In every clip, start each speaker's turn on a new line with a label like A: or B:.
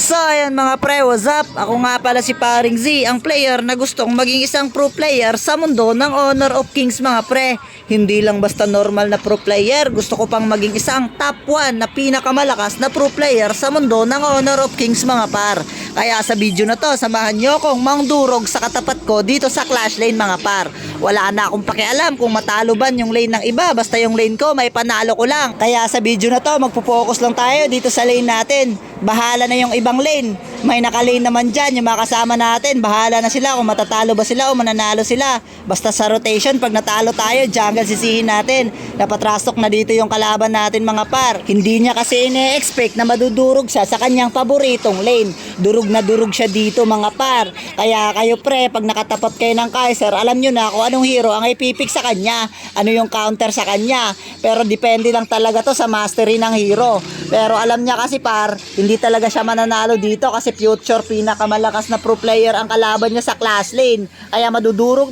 A: So ayan mga pre, what's up? Ako nga pala si Paring Z, ang player na gustong maging isang pro player sa mundo ng Honor of Kings mga pre. Hindi lang basta normal na pro player, gusto ko pang maging isang top 1 na pinakamalakas na pro player sa mundo ng Honor of Kings mga par. Kaya sa video na to, samahan nyo akong mangdurog sa katapat ko dito sa Clash Lane mga par. Wala na akong pakialam kung matalo ba yung lane ng iba, basta yung lane ko may panalo ko lang. Kaya sa video na to, magpo-focus lang tayo dito sa lane natin. Bahala na yung ibang lane. May naka-lane naman dyan, yung mga kasama natin. Bahala na sila kung matatalo ba sila o mananalo sila. Basta sa rotation, pag natalo tayo, jungle sisihin natin. Napatrastok na dito yung kalaban natin mga par. Hindi niya kasi ine-expect na madudurog siya sa kanyang paboritong lane. Durog na durog siya dito mga par. Kaya kayo pre, pag nakatapat kayo ng Kaiser, alam nyo na kung anong hero ang ipipick sa kanya. Ano yung counter sa kanya. Pero depende lang talaga to sa mastery ng hero. Pero alam niya kasi par, hindi talaga siya mananalo dito kasi future pinakamalakas na pro player ang kalaban niya sa class lane. Kaya madudurog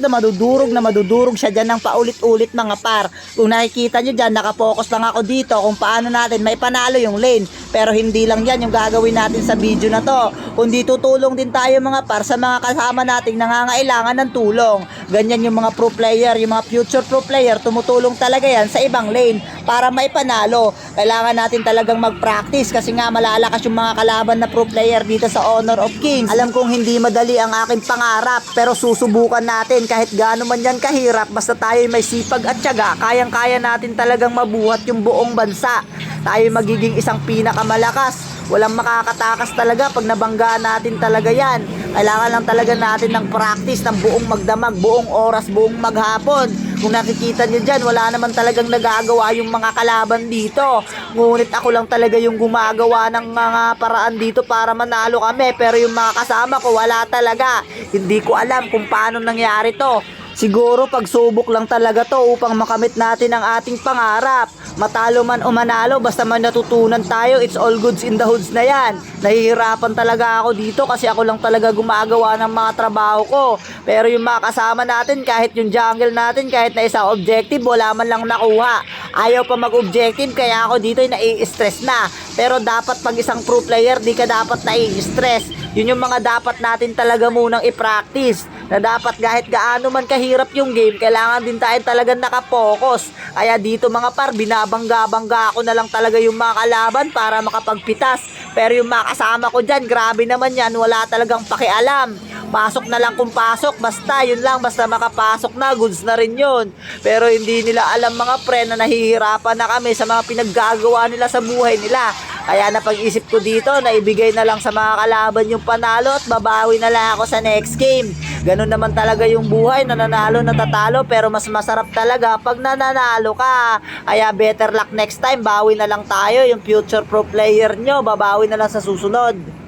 A: siya dyan ng paulit-ulit mga par. Kung nakikita nyo dyan, nakapokus lang ako dito kung paano natin may panalo yung lane. Pero hindi lang yan yung gagawin natin sa video na to. Kundi tutulong din tayo mga par sa mga kasama nating nangangailangan ng tulong. Ganyan yung mga pro player, yung mga future pro player, tumutulong talaga yan sa ibang lane para may panalo. Kailangan natin talagang mag-practice kasi nga malalakas yung mga kalaban na pro player dito sa Honor of Kings. Alam kong hindi madali ang aking pangarap pero susubukan natin kahit gaano man yan kahirap, basta tayo may sipag at tiyaga, kayang-kaya natin talagang mabuhat yung buong bansa. Tayo magiging isang pinakamalakas. Walang makakatakas talaga pag nabanggaan natin talaga yan. Kailangan lang talaga natin ng practice ng buong magdamag, buong oras, buong maghapon. Kung nakikita nyo dyan, wala naman talagang nagagawa yung mga kalaban dito. Ngunit ako lang talaga yung gumagawa ng mga paraan dito para manalo kami. Pero yung mga kasama ko, wala talaga. Hindi ko alam kung paano nangyari to. Siguro pagsubok lang talaga to upang makamit natin ang ating pangarap. Matalo man o manalo, basta man natutunan tayo, it's all goods in the hoods na yan. Nahihirapan talaga ako dito kasi ako lang talaga gumagawa ng mga trabaho ko. Pero yung mga kasama natin, kahit yung jungle natin, kahit na isang objective, wala man lang nakuha. Ayaw pa mag-objective, kaya ako dito ay nai-stress na. Pero dapat pag isang pro player, di ka dapat nai-stress. Yun yung mga dapat natin talaga munang i-practice. Na dapat kahit gaano man kahirap yung game, kailangan din tayo talagang nakapokus. Kaya dito mga par, binabangga-bangga ako na lang talaga yung mga kalaban para makapagpitas. Pero yung mga kasama ko dyan, grabe naman yan, wala talagang pakialam. Pasok na lang kung pasok, basta yun lang, basta makapasok na, goods na rin yun. Pero hindi nila alam mga pre na nahihirapan na kami sa mga pinaggagawa nila sa buhay nila. Kaya napag-isip ko dito na ibigay na lang sa mga kalaban yung panalo at babawi na lang ako sa next game. Ganun naman talaga yung buhay, nananalo, natatalo, pero mas masarap talaga pag nananalo ka. Kaya better luck next time, bawi na lang tayo, yung future pro player nyo, babawi na lang sa susunod.